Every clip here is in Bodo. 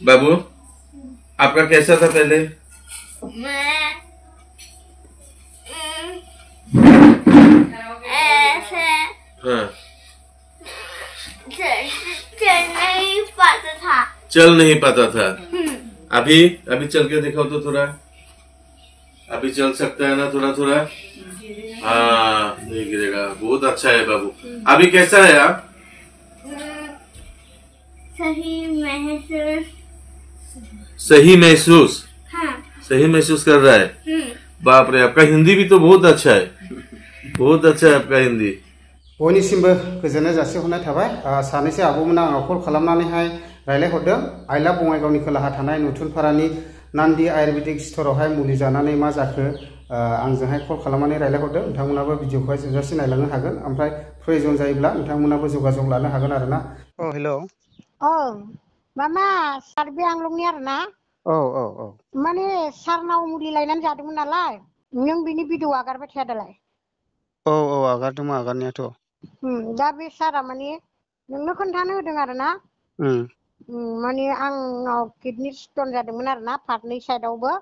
बाबू आपका कैसा था पहले? ऐसे हाँ चल नहीं पाता था। चल नहीं पाता था। अभी अभी चल के दिखाओ तो थोड़ा। अभी चल सकता है ना थोड़ा थोड़ा? हाँ नहीं गिरेगा। बहुत अच्छा है बाबू। अभी कैसा है आप? सही महसूस। सही महसूस? हाँ। सही महसूस कर रहा है। बाप रे, आपका हिंदी भी तो बहुत अच्छा है। बहुत अच्छा है आपका हिंदी। बयनिसिमबो गोजोननाय जासिहरनाय थाबाय। सानैसो आब'मोना आंनाव कल खालामनानैहाय रायलायहरदों। आइला बङाइगावनि खोलाहा थानाय नुथुनफारानि नान्दि आयुर्वेदिक स्ट'रावहाय मुलि जानानै मा जाखो आंजोंहाय कल खालामनानै रायलायहरदों। नोंथांमोनाबो भिडिअखौहाय जोबजासे नायलांनो हागोन। ओमफ्राय प्रयोजन जायोब्ला नोंथांमोनाबो जगाजग लानो हागोन आरोना। हेलौ। मामा सार बे आंलंनि आरोना। माने सारनाव मुलि लायनानै जादोंमोन नालाय नों बिनि भिडिअ आगारबाय थाया दालाय? आगारदोंमोन आगारनायाथ'। दा बे सारा माने नोंनो खोन्थानो होदों आरोना। माने आंनाव किडनि स्टन जादोंमोन आरोना फारनै साइडआवबो।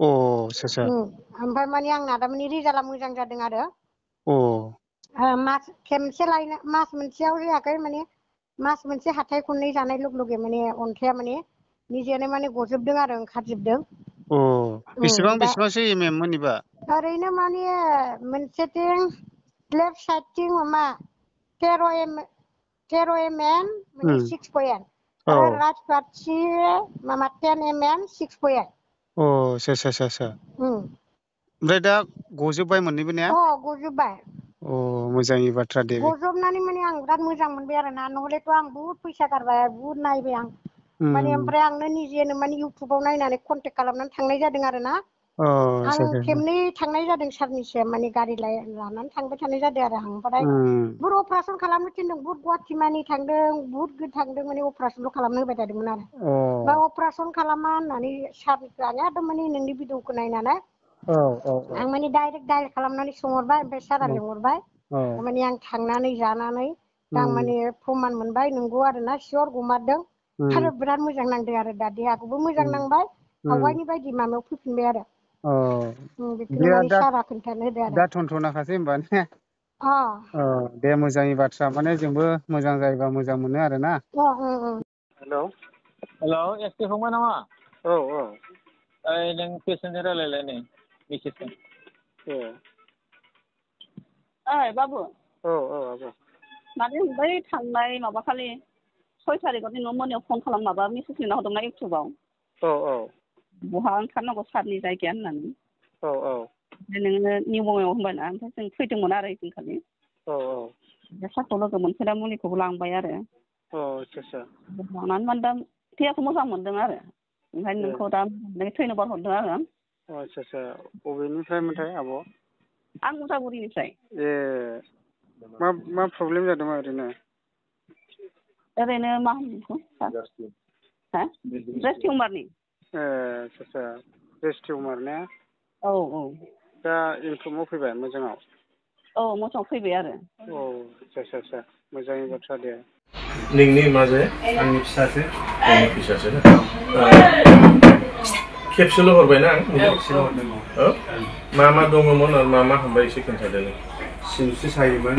ओमफ्राय माने आंना दा माने रिजाल्टआ मोजां जादों आरो। मास खेमसे लायनो मास मोनसेयाव जायाखै माने मास मोनसे हाथाय खननै जानाय लगे लगे माने अन्थाइया माने निजेनो माने गजोबदों आरो ओंखारजोबदों। बेसेबांसो एमएम मोननिबा? ओरैनो माने मोनसेथिं लेफ्ट साइडथिं मामा 13 mm माने 6 आरो राइट फारसे मामा 10 mm 6. ओमफ्राय दा गजोब्बाय मोननैबो ने? गजोब्बाय। मोजांनि बाथ्रा दे। गजबनानै माने आं बिराद मोजां मोनबाय आरोना। नहलेथ' आं बुहुद फैसा गारबाय, बुहुद नायबाय आं। माने ओमफ्राय आंनो निजेनो माने इउटुबाव नायनानै कन्टेक्ट खालामनानै थांनाय जादों आरोना। आं खेबनै थांनाय जादों सारनिसिम माने गारि लानानै थांबाय थानाय जादों आरो आं। ओमफ्राय बुहुद अपारेसन खालामनो थिनदों, बुहुद गुवाहाटि मानि थांदों, बुहुद थांदों माने अपारेसनल' खालामनो होबाय थादोंमोन आरो। बा अपारेसन खालामा होननानै सारनिखौ आं माने नोंनि भिडिअखौ नायनानै आं माने डाइरेक्ट डाइल खालामनानै सोंहरबाय। ओमफ्राय सारा लिंहरबाय। माने आं थांनानै जानानै आं माने प्रमान मोनबाय नंगौ आरोना सियर गमारदों आरो बिराद मोजां नांदों आरो दा देहाखौबो मोजां नांबाय। आवगायनि बायदि माबायाव फैफिनबाय आरो। बेखौनो माने सारा खोन्थानो होदो आरो। दा थनथ'नाखासै होमबा ने? दे मोजांनि बाथ्रा। माने जोंबो मोजां जायोबा मोजां मोनो आरोना। हेलौ एसके फंबाय नामा? नों पेसेन्टजों रायलायलाय नै मेसेजजों। बाबु आब' माने बै थांनाय माबाखालि 6 तारिखआव नोङो मोनायाव फन खालाम माबा मेसेज लिरना हरदोंना इउटुबाव। बहा ओंखारनांगौ सारनि जायगाया होननानै। ओमफ्राय नोङो निउ बङाइयाव होनबायना। ओमफ्राय जों फैदोंमोन आरो ओइदिनखालि। सारखौ लोगो मोनफैना मुलिखौबो लांबाय आरो। लांनानै माने दा देहाखौ मोजां मोनदों आरो। ओंखायनो नोंखौ दा धन्यबाद हरदों आरो। बबेनिफ्रायमोनथाय आब'? आं मुसागुरिनिफ्राय। मा प्रब्लेम जादोंमोन ओरैनो? ओरैनो मा होनो बेखौ? ब्रेस्ट टिउमारनि। ब्रेस्ट टिउमार ने? दा इमप्रुभआव फैबाय मोजाङाव? मोजाङाव फैबाय आरो। मोजांनि बाथ्रा दे। नोंनि माजे आंनि फिसासो। आंनि फिसासो ना? खेबसेल' हरबायना आं? खेबसेल' हरदों। मा दङमोन आरो मा हामबाय एसे खोन्थादो नों। सिनस्रि सायोमोन,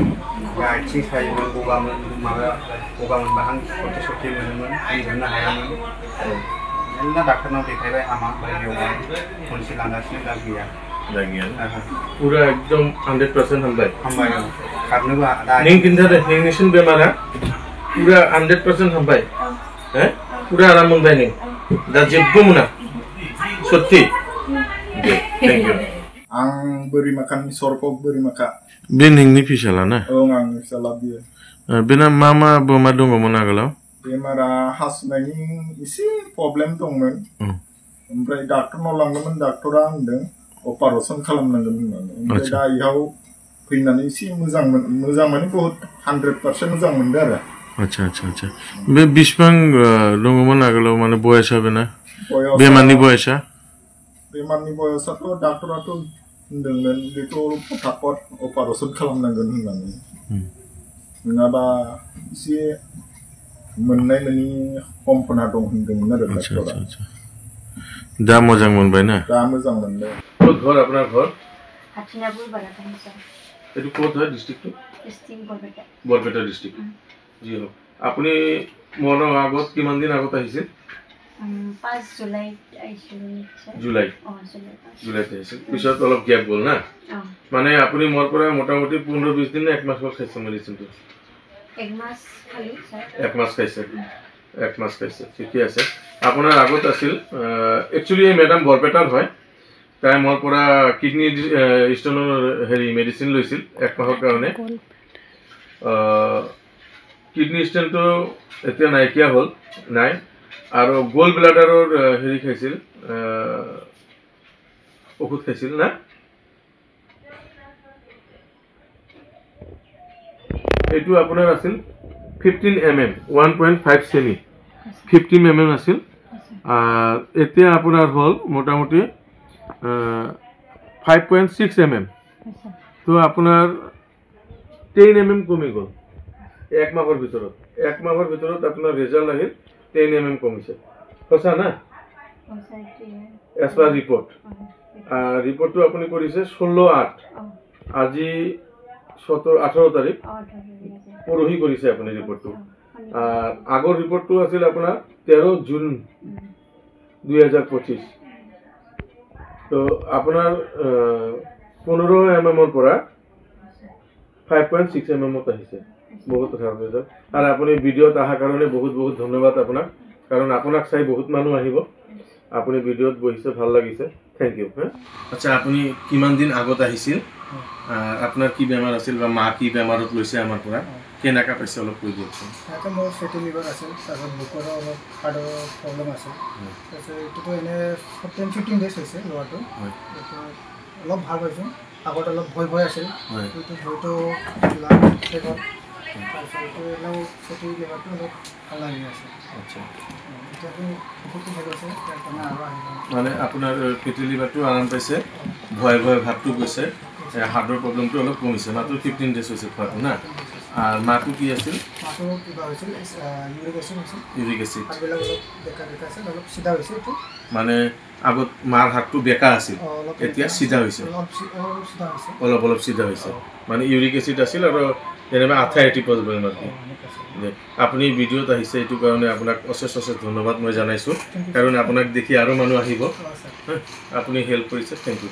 आथिं सायोमोन, गगा मोनबा हां सरथे मोनोमोन, उन्दुनो हायामोन। मेरला डाक्टारनाव देखायबाय हामा। बेवहाय खनसे लांगासिनो दा गैया। पुरा एकदम 100% हामबाय। खारनोबो नों खिन्थादो नोंनिसिम बेमारा पुरा 100% हामबाय? पुरा आराम मोनबाय नों? दा जेबो मोना? सत्ति? Thank you. आं बोरिमाखानि सरपक बोरिमाखा। बे नोंनि फिसाला ना? आंनि फिसाला बियो। बेना मा बेमार दङमोन आगोलाव? बेमारा हासुनायनि एसे प्रब्लेम दंमोन। ओमफ्राय डाक्टरनाव लांदोंमोन। डाक्टरा होनदों अपारेसन खालामनांगोन होननानै। ओमफ्राय दा इयाव फैनानै एसे मोजां माने बहुत 100% मोजां मोनदों आरो। आच्छा। बे बिसिबां दङमोन आगोलाव माने बयसा बेना? बेमारनि बयसा? बेमारनि बयसाथ' डाक्टराथ' होनदोंमोन बेखौ फटाफट अपारेसन खालामनांगोन होननानै। नङाबा एसे मोननाय मानि कम्पना दं होनदोंमोन आरो আচ্ছা डाक्टरा আচ্ছা আচ্ছা দা मोजां मोनबाय ना दा मोजां मोनबाय ক'ত ঘৰ আপোনাৰ ঘৰ হাথিনাপুৰ বাগান স্যার এইটো ক'ত হয় ডিষ্ট্ৰিক্টটো ডিস্ট্রিক্ট বৰপেটা বৰপেটা ডিষ্ট্ৰিক্ট জি হওক আপুনি মনৰ আগত কিমান দিন আগত আহিছিল 5 জুলাই আইছিল জুলাই জুলাইতে আহিছিল পিছত অলপ গ্যাপ গ'ল না মানে আপুনি মোৰ পৰা মোটামুটি 15-20 দিন না 1 মাস হ'ল খাইছে মেডিচিনটো 1 মাস খালি স্যার 1 মাস খাইছে 1 মাস খাইছে ঠিকই আছে আপোনাৰ আগত আছিল একচুয়ালি এই ম্যাডাম বৰপেটাৰ হয় তাই মোৰ পৰা কিডনি ষ্টোনৰ হেৰি মেডিচিন লৈছিল 1 মাহৰ কাৰণে কিডনি ষ্টোনটো এতিয়া নাইকিয়া হ'ল নাই আৰু গোল ব্লাডাৰৰ হেৰি খাইছিল ঔষধ খাইছিল না এইটো আপোনাৰ আছিল 15 mm 1.5 সেমি 50 mm আছিল এতিয়া আপোনাৰ হ'ল মোটামুটি 5.6 mm তো আপোনাৰ 10 mm কমি গ'ল 1 মাহৰ ভিতৰত আপোনাৰ ৰিজাল্ট আহিল 10 mm কমিছে সঁচা না এজ পাৰ ৰিপৰ্টটো আপুনি কৰিছে 16/8 আজি 18 তাৰিখ পৰহি কৰিছে আপুনি ৰিপৰ্টটো আগৰ ৰিপৰ্টটো আছিল আপোনাৰ 13 জুন 2025 তো আপোনাৰ 15 mm পৰা 5.6 mm আহিছে বহুত কথা কৈছে আৰু আপুনি ভিডিঅ'ত অহাৰ কাৰণে বহুত বহুত ধন্যবাদ আপোনাক কাৰণ আপোনাক চাই বহুত মানুহ আহিব আপুনি ভিডিঅ'ত বহিছে ভাল লাগিছে থ্যাংক ইউ আচ্ছা আপুনি কিমান দিন আগত আহিছিল আপোনাৰ কি বেমাৰ আছিল বা মা কি বেমাৰত লৈছে আমাৰ পৰা কেনেকা পাইছে অলপ কৈ দিয়কচোন এটা মোৰ ফেটি লিভাৰ আছিল তাৰপিছত বুকুৰ অলপ হাৰ্টৰ প্ৰব্লেম আছিল তাৰপিছত এইটোতো এনে 15 ডেজ হৈছে লোৱাটো অলপ ভাল পাইছোঁ আগত অলপ ভয় আছিল এইটো ভয়টো শেষত তাৰপিছত এইটো এনেও ফেটি লিভাৰটো অলপ ভাল লাগি আছে আচ্ছা এতিয়াতো বহুতো ভাল আছে তাৰমানে আৰু আহিব মানে আপোনাৰ ফেটি লিভাৰটো আৰাম পাইছে ভয় ভাতটো গৈছে হাৰ্টৰ প্ৰব্লেমটো অলপ কমিছে মাত্ৰ 15 ডেজ হৈছে খোৱাটো না আর মাকু কি আছিল মাকু কিবা হৈছিল ইউরিক অ্যাসিড আবেলা অলপ বেকা আছে অলপ সিধা হৈছে তো মানে আগত মাৰ হাতটো বেকা আছিল এতিয়া সিধা হৈছে অলপ সিধা হৈছে মানে ইউরিক অ্যাসিড আছিল আৰু যেনেবা আথাইটিক প্ৰব্লেম আছিল আপুনি ভিডিঅ'ত আহিছে এইটো কাৰণে আপোনাক অশেষ ধন্যবাদ মই জানাইছো কাৰণ আপোনাক দেখি আৰু মানুহ আহিব আপুনি হেল্প কৰিছে থ্যাংক ইউ